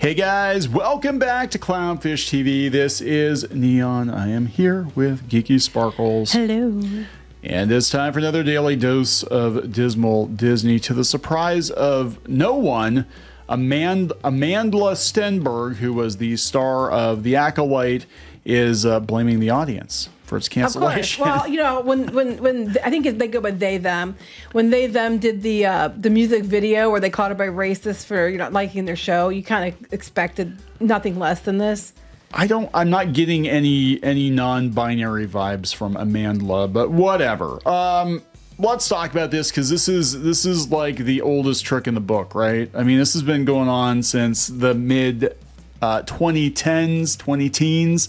Hey guys, welcome back to Clownfish TV. This is Neon. I am here with Geeky Sparkles. Hello. And it's time for another daily dose of dismal Disney. To the surprise of no one, Amandla Stenberg, who was the star of The Acolyte, is blaming the audience for its cancellation. Of course. Well, you know, when I think they go by they them. When they them did the music video where they called everybody racist for not liking their show, you kind of expected nothing less than this. I'm not getting any non-binary vibes from Amandla, but whatever. Let's talk about this because this is like the oldest trick in the book, right? I mean, this has been going on since the mid 2010s, 20-teens,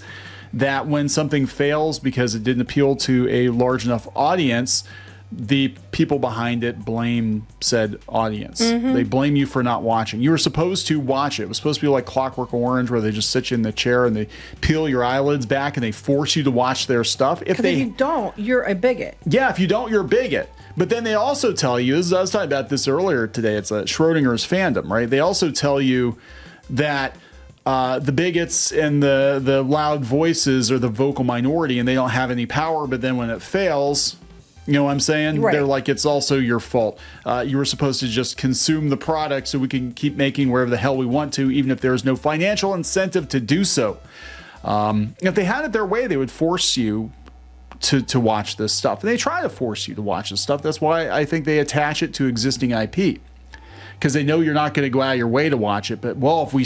that when something fails because it didn't appeal to a large enough audience, the people behind it blame said audience. They blame you for not watching. You were supposed to watch it. It was supposed to be like Clockwork Orange, where they just sit you in the chair and they peel your eyelids back and they force you to watch their stuff. If you don't, you're a bigot. Yeah, if you don't, you're a bigot. But then they also tell you, I was talking about this earlier today, it's a Schrodinger's fandom, right? They also tell you that the bigots and the loud voices are the vocal minority and they don't have any power, but then when it fails, you know what I'm saying? Right. They're like, it's also your fault. You were supposed to just consume the product so we can keep making wherever the hell we want to, even if there is no financial incentive to do so. If they had it their way, they would force you to watch this stuff. And they try to force you to watch this stuff. That's why I think they attach it to existing IP. Because they know you're not going to go out of your way to watch it. But, well, if we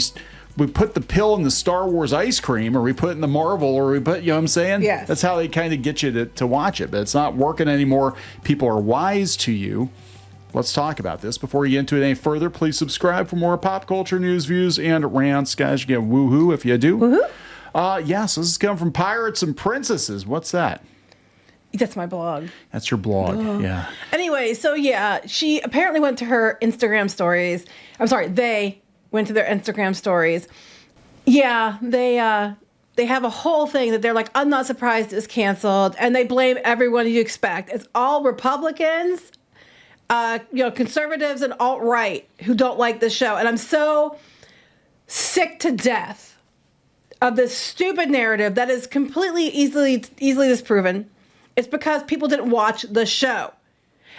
put the pill in the Star Wars ice cream, or we put it in the Marvel, or we put, you know what I'm saying? Yes. That's how they kind of get you to watch it. But it's not working anymore. People are wise to you. Let's talk about this. Before you get into it any further, please subscribe for more pop culture news, views, and rants. Guys, you get woohoo if you do. Woohoo? Yes, this is coming from Pirates and Princesses. What's that? That's my blog. That's your blog, yeah. Anyway, so yeah, she apparently went to her Instagram stories. I'm sorry, they went to their Instagram stories. Yeah, they have a whole thing that they're like, I'm not surprised it's canceled, and they blame everyone you expect. It's all Republicans, conservatives and alt-right who don't like the show. And I'm so sick to death of this stupid narrative that is completely easily disproven. It's because people didn't watch the show.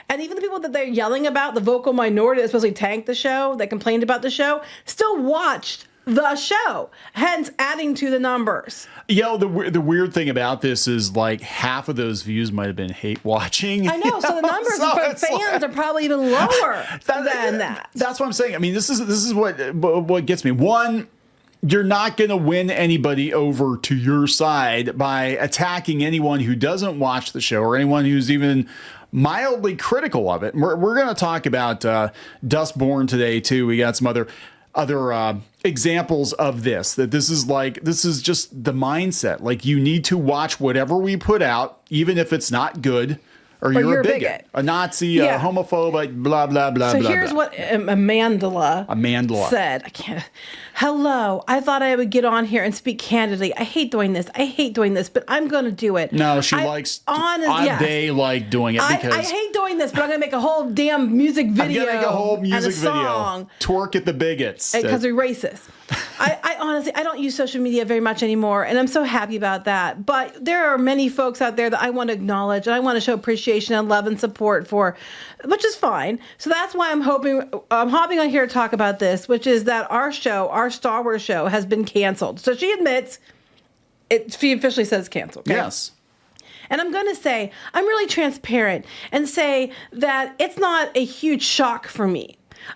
And even the people that they're yelling about, the vocal minority that supposedly tanked the show, that complained about the show, still watched the show, hence adding to the numbers. Yo, the weird thing about this is like half of those views might have been hate watching. I know, so the numbers for fans are probably even lower than that. That's what I'm saying. I mean, this is what gets me. One, you're not going to win anybody over to your side by attacking anyone who doesn't watch the show or anyone who's even mildly critical of it. We're going to talk about Dustborn today too. We got some other examples of this, that this is just the mindset. Like, you need to watch whatever we put out, even if it's not good, or you're a bigot, a Nazi, a homophobe, blah, blah, blah, so blah. So here's what Amandla said. I can't. Hello, I thought I would get on here and speak candidly. I hate doing this, but I'm going to do it. No, they like doing it because I hate doing this, but I'm going to make a whole damn music video. I'm going to make a whole music video. Song. Twerk at the bigots. Because they're racist. I honestly, I don't use social media very much anymore, and I'm so happy about that. But there are many folks out there that I want to acknowledge, and I want to show appreciation and love and support for, which is fine. So that's why I'm hopping on here to talk about this, which is that our Star Wars show has been canceled. So she admits she officially says canceled. Okay? Yes. And I'm going to say, I'm really transparent and say that it's not a huge shock for me.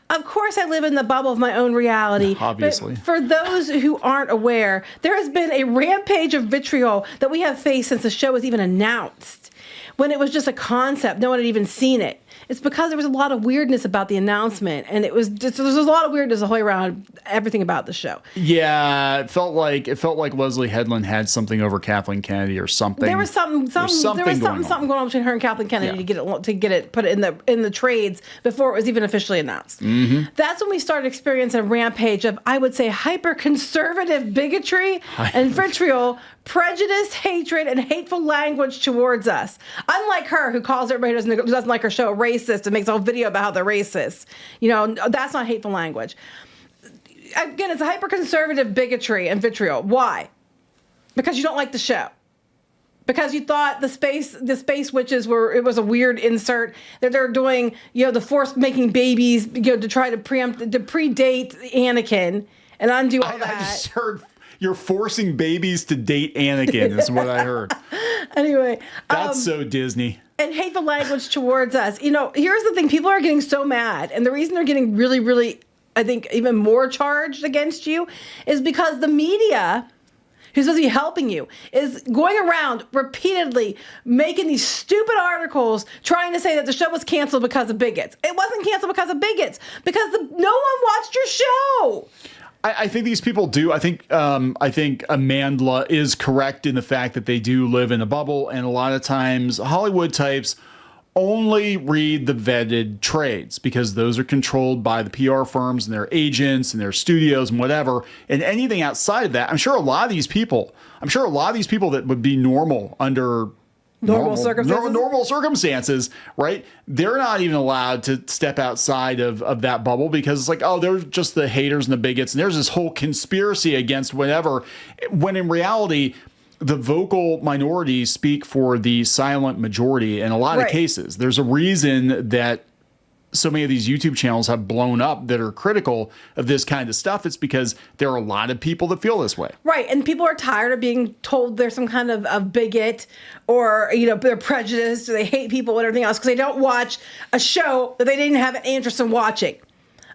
Of course, I live in the bubble of my own reality. Obviously. But for those who aren't aware, there has been a rampage of vitriol that we have faced since the show was even announced. When it was just a concept, no one had even seen it. It's because there was a lot of weirdness about the announcement, and there was a lot of weirdness the whole way around everything about the show. Yeah, it felt like Leslie Headland had something over Kathleen Kennedy or something. There was something going on between her and Kathleen Kennedy to get it put in the trades before it was even officially announced. Mm-hmm. That's when we started experiencing a rampage of, I would say, hyper conservative bigotry and vitriol, prejudice, hatred, and hateful language towards us. Unlike her, who calls everybody who doesn't like her show racist and makes a whole video about how they're racist. You know, that's not hateful language. again, it's a hyper-conservative bigotry and vitriol. Why? Because you don't like the show. Because you thought the space witches it was a weird insert that they're doing, the Force making babies, to try to predate Anakin and undo all that. I just heard you're forcing babies to date Anakin is what I heard. Anyway. That's so Disney. And hateful language towards us. Here's the thing. People are getting so mad. And the reason they're getting really, really, I think, even more charged against you is because the media, who's supposed to be helping you, is going around repeatedly making these stupid articles trying to say that the show was canceled because of bigots. It wasn't canceled because of bigots, because no one watched your show. I think these people do. I think Amandla is correct in the fact that they do live in a bubble, and a lot of times Hollywood types only read the vetted trades because those are controlled by the PR firms and their agents and their studios and whatever. And anything outside of that, I'm sure a lot of these people that would be normal under normal circumstances, right? They're not even allowed to step outside of that bubble because it's like, oh, they're just the haters and the bigots. And there's this whole conspiracy against whatever, when in reality, the vocal minorities speak for the silent majority in a lot of cases. There's a reason that so many of these YouTube channels have blown up that are critical of this kind of stuff. It's because there are a lot of people that feel this way. Right. And people are tired of being told they're some kind of bigot or, they're prejudiced or they hate people and everything else because they don't watch a show that they didn't have an interest in watching.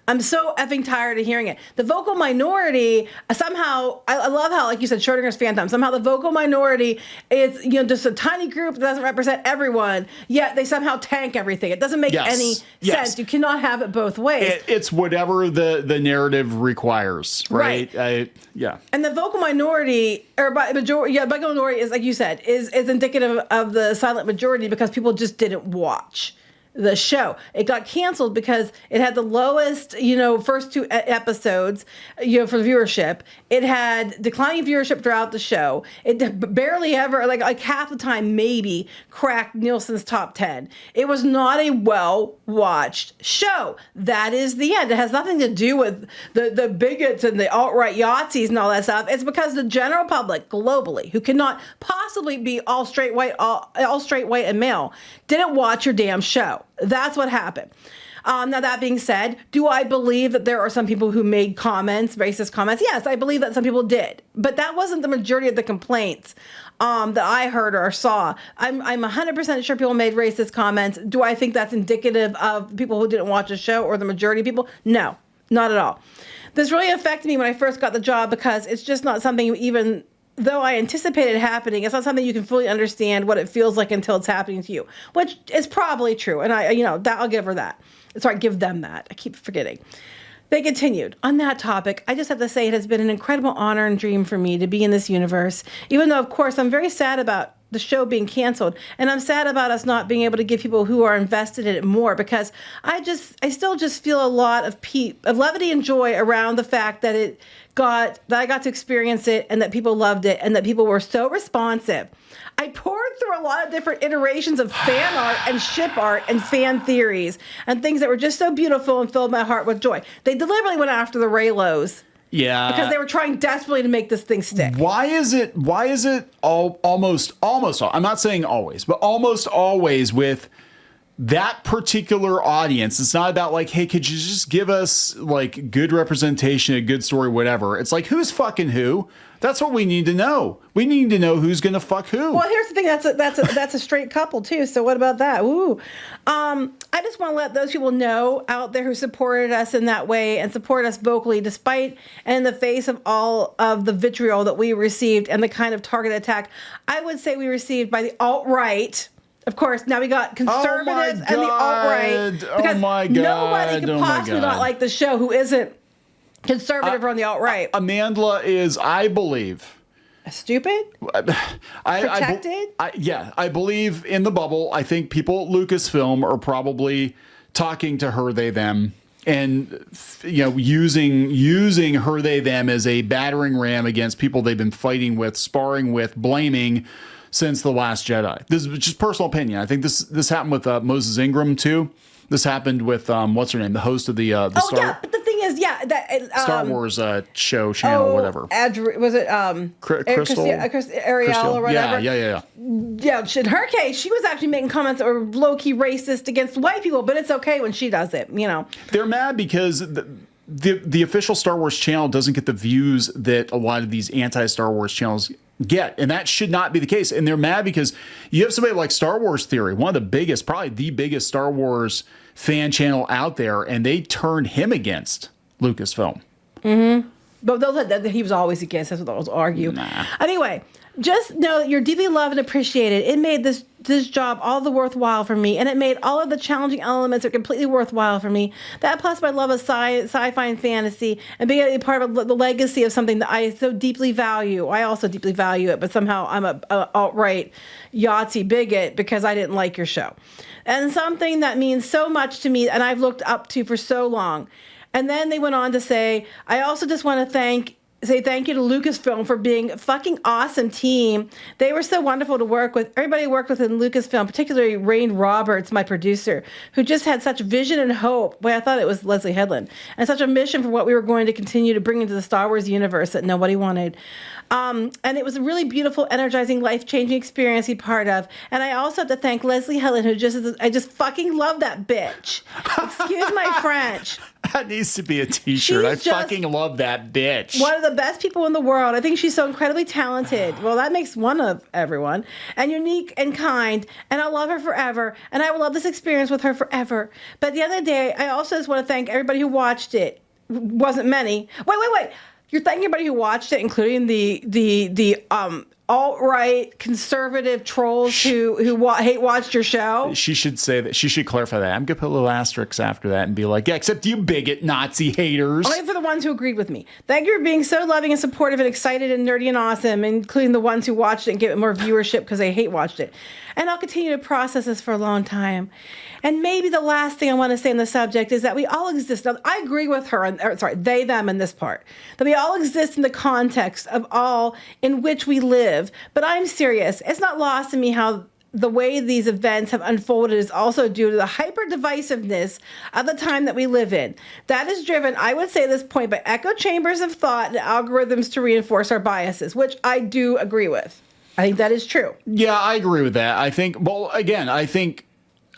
I'm so effing tired of hearing it. The vocal minority, somehow, I love how, like you said, Schrodinger's phantom, somehow the vocal minority is, just a tiny group that doesn't represent everyone, yet they somehow tank everything. It doesn't make any sense. You cannot have it both ways. It's whatever the narrative requires, right? And the vocal minority, or vocal minority is, like you said, is indicative of the silent majority because people just didn't watch the show. It got canceled because it had the lowest, first two episodes, for viewership. It had declining viewership throughout the show. It barely ever, like half the time, maybe cracked Nielsen's top 10. It was not a well-watched show. That is the end. It has nothing to do with the bigots and the alt-right Yahtzees and all that stuff. It's because the general public globally, who cannot possibly be all straight white and male, didn't watch your damn show. That's what happened. Now, that being said, do I believe that there are some people who made racist comments? Yes, I believe that some people did. But that wasn't the majority of the complaints that I heard or saw. I'm 100% sure people made racist comments. Do I think that's indicative of people who didn't watch the show or the majority of people? No, not at all. This really affected me when I first got the job because it's just not something even though I anticipated it happening, it's not something you can fully understand what it feels like until it's happening to you, which is probably true. And I'll give her that. Sorry, give them that. I keep forgetting. They continued. On that topic, I just have to say it has been an incredible honor and dream for me to be in this universe, even though, of course, I'm very sad about the show being canceled. And I'm sad about us not being able to give people who are invested in it more because I still just feel a lot of levity and joy around the fact that I got to experience it and that people loved it and that people were so responsive. I poured through a lot of different iterations of fan art and ship art and fan theories and things that were just so beautiful and filled my heart with joy. They deliberately went after the Raylos. Yeah. Because they were trying desperately to make this thing stick. Why is it almost, I'm not saying always, but almost always with that particular audience? It's not about like, hey, could you just give us like good representation, a good story, whatever. It's like, who's fucking who? That's what we need to know. We need to know who's going to fuck who. Well, here's the thing. That's a straight couple too. So what about that? Woo. I just want to let those people know out there who supported us in that way and support us vocally, despite and in the face of all of the vitriol that we received and the kind of targeted attack I would say we received by the alt-right. Of course, now we got conservatives and the alt-right. Because nobody could possibly not like the show who isn't conservative or on the alt-right. Amandla is, I believe... Stupid? Protected? I believe in the bubble. I think people at Lucasfilm are probably talking to her, they, them, and using her, they, them as a battering ram against people they've been fighting with, sparring with, blaming since The Last Jedi. This is just personal opinion. I think this happened with Moses Ingram too. This happened with what's her name, the host of the Star. Yeah, but the thing is, yeah, that Star Wars show channel, whatever. Was it Crystal? Ariel or whatever? Yeah. Yeah, in her case, she was actually making comments that were low-key racist against white people, but it's okay when she does it, you know. They're mad because the official Star Wars channel doesn't get the views that a lot of these anti-Star Wars channels get, and that should not be the case. And they're mad because you have somebody like Star Wars Theory, one of the biggest, probably the biggest Star Wars fan channel out there, and they turned him against Lucasfilm. Mm-hmm. But those that he was always against. That's what those argue. Anyway, just know that you're deeply loved and appreciated. It made this job all the worthwhile for me, and it made all of the challenging elements are completely worthwhile for me. That plus my love of sci-fi and fantasy, and being a part of the legacy of something that I so deeply value. I also deeply value it, but somehow I'm a alt-right Yahtzee bigot because I didn't like your show. And something that means so much to me and I've looked up to for so long. And then they went on to say, I also just want to say thank you to Lucasfilm for being a fucking awesome team. They were so wonderful to work with. Everybody worked with in Lucasfilm, particularly Rain Roberts, my producer, who just had such vision and hope. Boy, I thought it was Leslie Headland. And such a mission for what we were going to continue to bring into the Star Wars universe that nobody wanted. And it was a really beautiful, energizing, life-changing experience to be part of. And I also have to thank Leslie Helen, I just fucking love that bitch. Excuse my French. That needs to be a t-shirt. I fucking love that bitch. One of the best people in the world. I think she's so incredibly talented. Well, that makes one of everyone. And unique and kind. And I love her forever. And I will love this experience with her forever. But the other day, I also just want to thank everybody who watched it. Wasn't many. Wait. You're thanking everybody who watched it, including the alt-right conservative trolls who hate watched your show. She should say that. She should clarify that. I'm gonna put a little asterisk after that and be like, yeah, except you bigot Nazi haters. Only for the ones who agreed with me. Thank you for being so loving and supportive and excited and nerdy and awesome, including the ones who watched it and gave it more viewership because they hate watched it. And I'll continue to process this for a long time. And maybe the last thing I want to say on the subject is that we all exist. Now, I agree with her, they, them in this part, that we all exist in the context of all in which we live. But I'm serious. It's not lost to me how the way these events have unfolded is also due to the hyper-divisiveness of the time that we live in. That is driven, I would say at this point, by echo chambers of thought and algorithms to reinforce our biases, which I do agree with. I think that is true. Yeah, I agree with that. I think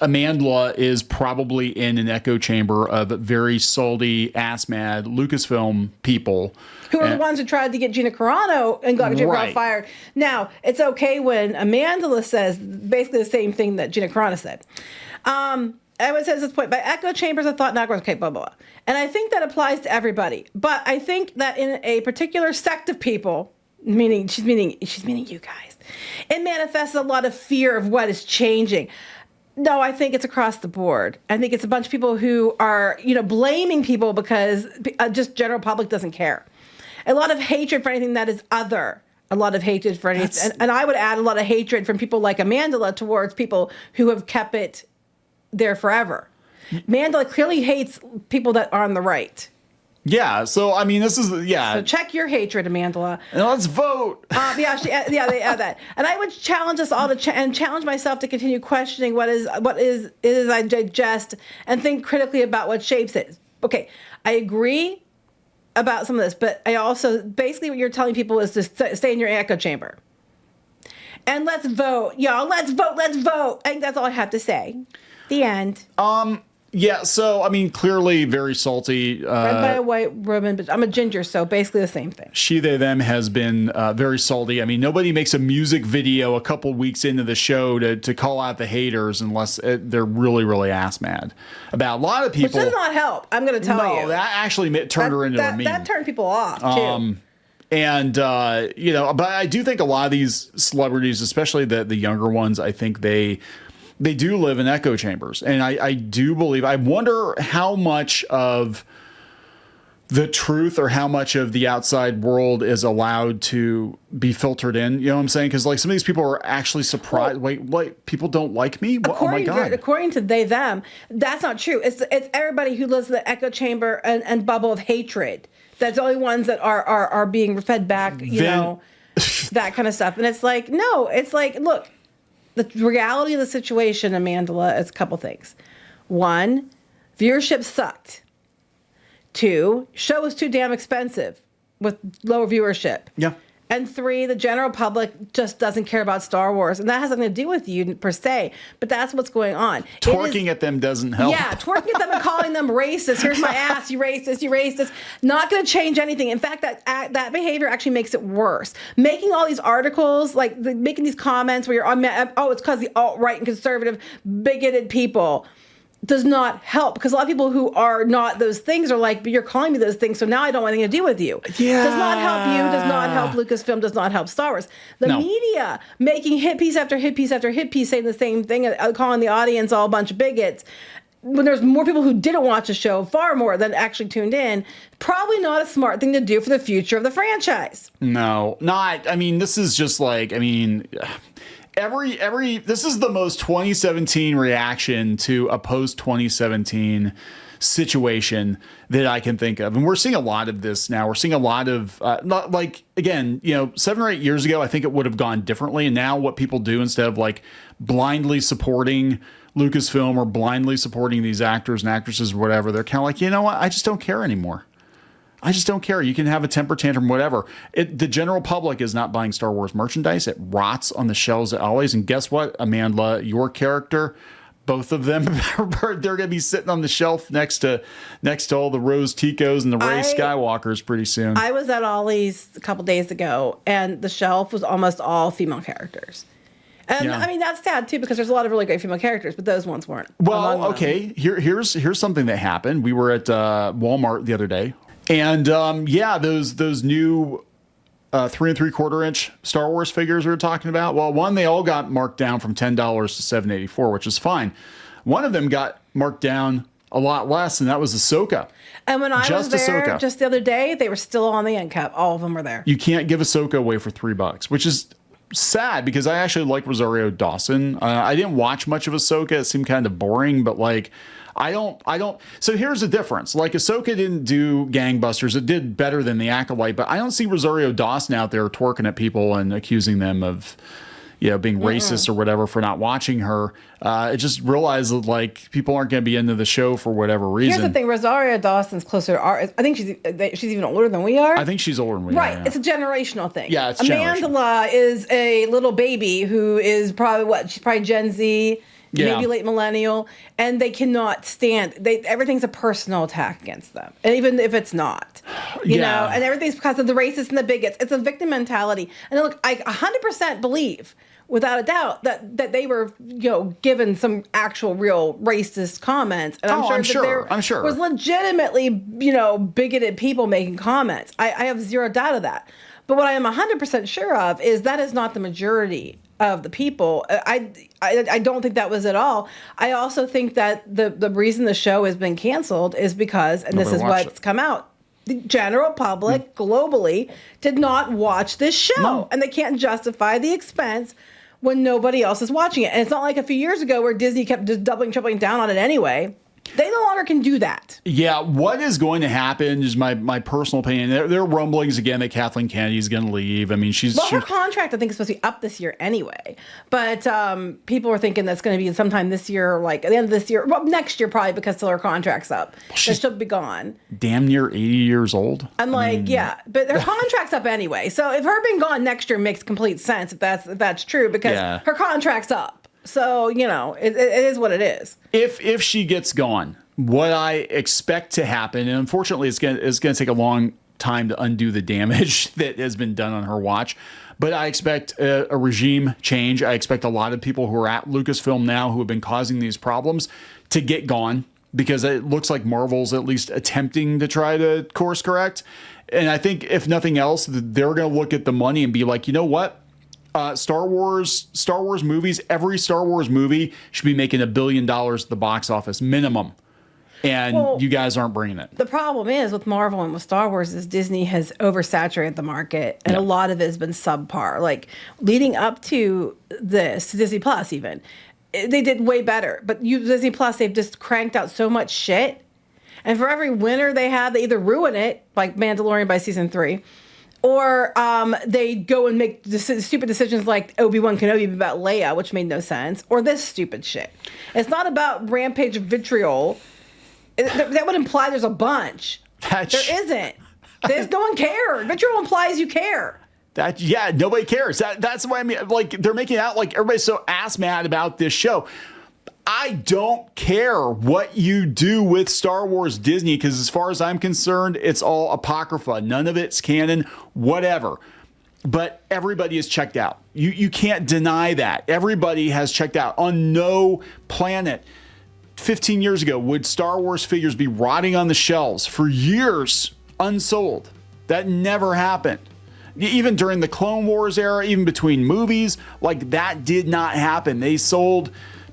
Amandla is probably in an echo chamber of very salty, ass-mad Lucasfilm people. Who are the ones who tried to get Gina Carano and got Gina Carano fired. Now, it's okay when Amandla says basically the same thing that Gina Carano said. I would say at this point, by echo chambers of thought, not okay, blah, blah, blah. And I think that applies to everybody. But I think that in a particular sect of people, she's meaning you guys, it manifests a lot of fear of what is changing. No, I think it's across the board. I think it's a bunch of people who are, blaming people because just general public doesn't care. A lot of hatred for anything that is other. A lot of hatred for anything. And I would add a lot of hatred from people like Amandla towards people who have kept it there forever. Amandla clearly hates people that are on the right. Yeah, so I mean, this is So check your hatred, Amandla. And let's vote. They add that. And I would challenge us all to challenge myself to continue questioning what is I digest and think critically about what shapes it. Okay, I agree about some of this, but I also basically what you're telling people is to stay in your echo chamber. And let's vote, y'all. Let's vote. I think that's all I have to say. The end. Yeah, so, I mean, clearly very salty. Read by a white woman, but I'm a ginger, so basically the same thing. She, they, them has been very salty. I mean, nobody makes a music video a couple weeks into the show to call out the haters unless they're really, really ass mad about a lot of people. Which does not help, I'm going to tell you. No, that actually turned her into a meme. That turned people off, too. And, but I do think a lot of these celebrities, especially the younger ones, I think they do live in echo chambers. And I do believe, I wonder how much of the truth or how much of the outside world is allowed to be filtered in. You know what I'm saying? Because like some of these people are actually surprised. Well, wait, people don't like me? Oh my God. According to they, them, that's not true. It's everybody who lives in the echo chamber and bubble of hatred. That's the only ones that are being fed back, that kind of stuff. And it's like, no, it's like, look, the reality of the situation, Amandla, is a couple things. One, viewership sucked. 2, show is too damn expensive with lower viewership. Yeah. And 3, the general public just doesn't care about Star Wars. And that has nothing to do with you per se, but that's what's going on. Twerking at them doesn't help. Yeah, twerking at them and calling them racist. Here's my ass, you racist, you racist. Not going to change anything. In fact, that behavior actually makes it worse. Making all these articles, like making these comments where you're, it's because the alt-right and conservative, bigoted people, does not help, because a lot of people who are not those things are like, but you're calling me those things, so now I don't want anything to do with you. Yeah. Does not help you, does not help Lucasfilm, does not help Star Wars. The media making hit piece after hit piece after hit piece saying the same thing, calling the audience all a bunch of bigots. When there's more people who didn't watch the show, far more than actually tuned in, probably not a smart thing to do for the future of the franchise. No, not, I mean, this is just like, I mean, this is the most 2017 reaction to a post 2017 situation that I can think of. And we're seeing a lot of this now. We're seeing a lot of, not like, again, 7 or 8 years ago, I think it would have gone differently. And now what people do, instead of like blindly supporting Lucasfilm or blindly supporting these actors and actresses or whatever, they're kind of like, you know what? I just don't care anymore. I just don't care. You can have a temper tantrum, whatever. The general public is not buying Star Wars merchandise. It rots on the shelves always. And guess what, Amandla, your character, both of them, they're going to be sitting on the shelf next to all the Rose Ticos and the Rey Skywalkers pretty soon. I was at Ollie's a couple days ago, and the shelf was almost all female characters. And I mean, that's sad too, because there's a lot of really great female characters, but those ones weren't. Well, okay. Here's something that happened. We were at Walmart the other day. And those new 3 3/4 inch Star Wars figures we were talking about. Well, one, they all got marked down from $10 to $7.84, which is fine. One of them got marked down a lot less, and that was Ahsoka. And when I was there just the other day, they were still on the end cap. All of them were there. You can't give Ahsoka away for $3, which is sad because I actually like Rosario Dawson. I didn't watch much of Ahsoka. It seemed kind of boring, but like, I don't. So here's the difference. Like, Ahsoka didn't do gangbusters. It did better than the Acolyte, but I don't see Rosario Dawson out there twerking at people and accusing them of, being racist or whatever for not watching her. I just realized that like people aren't going to be into the show for whatever reason. Here's the thing: Rosario Dawson's closer to our. I think she's even older than we are. I think she's older than we are. Right. It's a generational thing. Yeah, it's Amandla is a little baby who is probably she's probably Gen Z. Maybe late millennial, and they cannot stand. Everything's a personal attack against them, and even if it's not, you know, and everything's because of the racists and the bigots. It's a victim mentality. And look, I 100% believe, without a doubt, that they were, given some actual real racist comments. And I'm sure there was legitimately, bigoted people making comments. I have zero doubt of that. But what I am 100% sure of is that is not the majority of the people. I don't think that was at all. I also think that the reason the show has been canceled is because, and this is what's come out, the general public globally did not watch this show. And they can't justify the expense when nobody else is watching it. And it's not like a few years ago where Disney kept just doubling, tripling down on it anyway. They no longer can do that. Yeah, what is going to happen is my personal opinion. There are rumblings again that Kathleen Kennedy is going to leave. I mean, her contract, I think, is supposed to be up this year anyway. But people are thinking that's going to be sometime this year, like at the end of this year. Well, next year probably, because till her contract's up. She'll be gone. Damn near 80 years old. I'm like, but her contract's up anyway. So if her being gone next year makes complete sense if that's true, because her contract's up. So, it is what it is. If she gets gone, what I expect to happen, and unfortunately it's going to take a long time to undo the damage that has been done on her watch, but I expect a regime change. I expect a lot of people who are at Lucasfilm now who have been causing these problems to get gone, because it looks like Marvel's at least attempting to try to course correct. And I think if nothing else, they're going to look at the money and be like, you know what? Star Wars movies, every Star Wars movie should be making $1 billion at the box office minimum. And you guys aren't bringing it. The problem is with Marvel and with Star Wars is Disney has oversaturated the market, and a lot of it has been subpar. Like leading up to this, Disney Plus even, they did way better. But Disney Plus, they've just cranked out so much shit. And for every winner they have, they either ruin it, like Mandalorian by season 3, or they go and make stupid decisions like Obi-Wan Kenobi about Leia, which made no sense, or this stupid shit. It's not about rampage of vitriol. That would imply there's a bunch. There isn't. There's no one cares. Vitriol implies you care. Nobody cares. That's why I mean, like, they're making it out like everybody's so ass mad about this show. I don't care what you do with Star Wars Disney, because as far as I'm concerned, it's all apocrypha. None of it's canon, whatever. But everybody is checked out. You can't deny that. Everybody has checked out. On no planet 15 years ago would Star Wars figures be rotting on the shelves for years unsold. That never happened. Even during the Clone Wars era, even between movies, like, that did not happen. They sold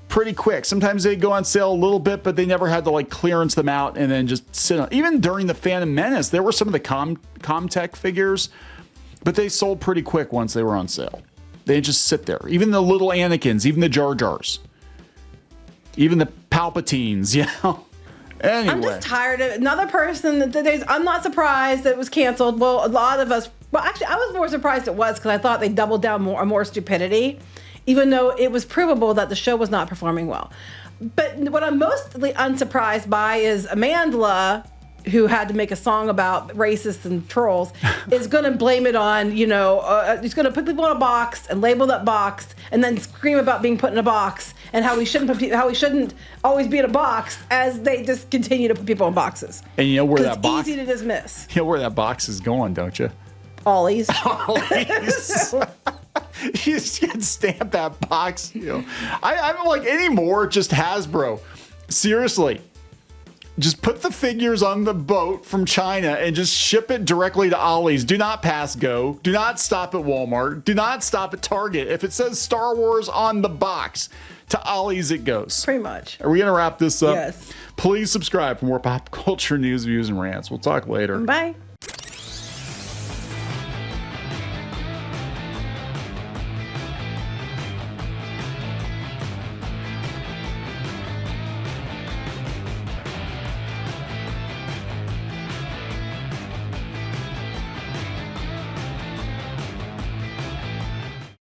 pretty quick. Sometimes they'd go on sale a little bit, but they never had to like clearance them out and then just sit on. Even during the Phantom Menace, there were some of the Comtech figures, but they sold pretty quick once they were on sale. They just sit there. Even the little Anakins, even the Jar Jars, even the Palpatines, you know. Anyway. I'm just tired of another person. I'm not surprised that it was canceled. Well, a lot of us. Well, actually, I was more surprised it was, because I thought they doubled down on more stupidity, even though it was provable that the show was not performing well. But what I'm mostly unsurprised by is Amandla, who had to make a song about racists and trolls, is going to blame it on, he's going to put people in a box and label that box and then scream about being put in a box and how we shouldn't always be in a box, as they just continue to put people in boxes. And you know where that box... It's easy to dismiss. You know where that box is going, don't you? Ollie's. You just can't stamp that box, I don't like anymore. Just Hasbro. Seriously. Just put the figures on the boat from China and just ship it directly to Ollie's. Do not pass go. Do not stop at Walmart. Do not stop at Target. If it says Star Wars on the box, to Ollie's it goes. Pretty much. Are we going to wrap this up? Yes. Please subscribe for more pop culture news, views, and rants. We'll talk later. Bye.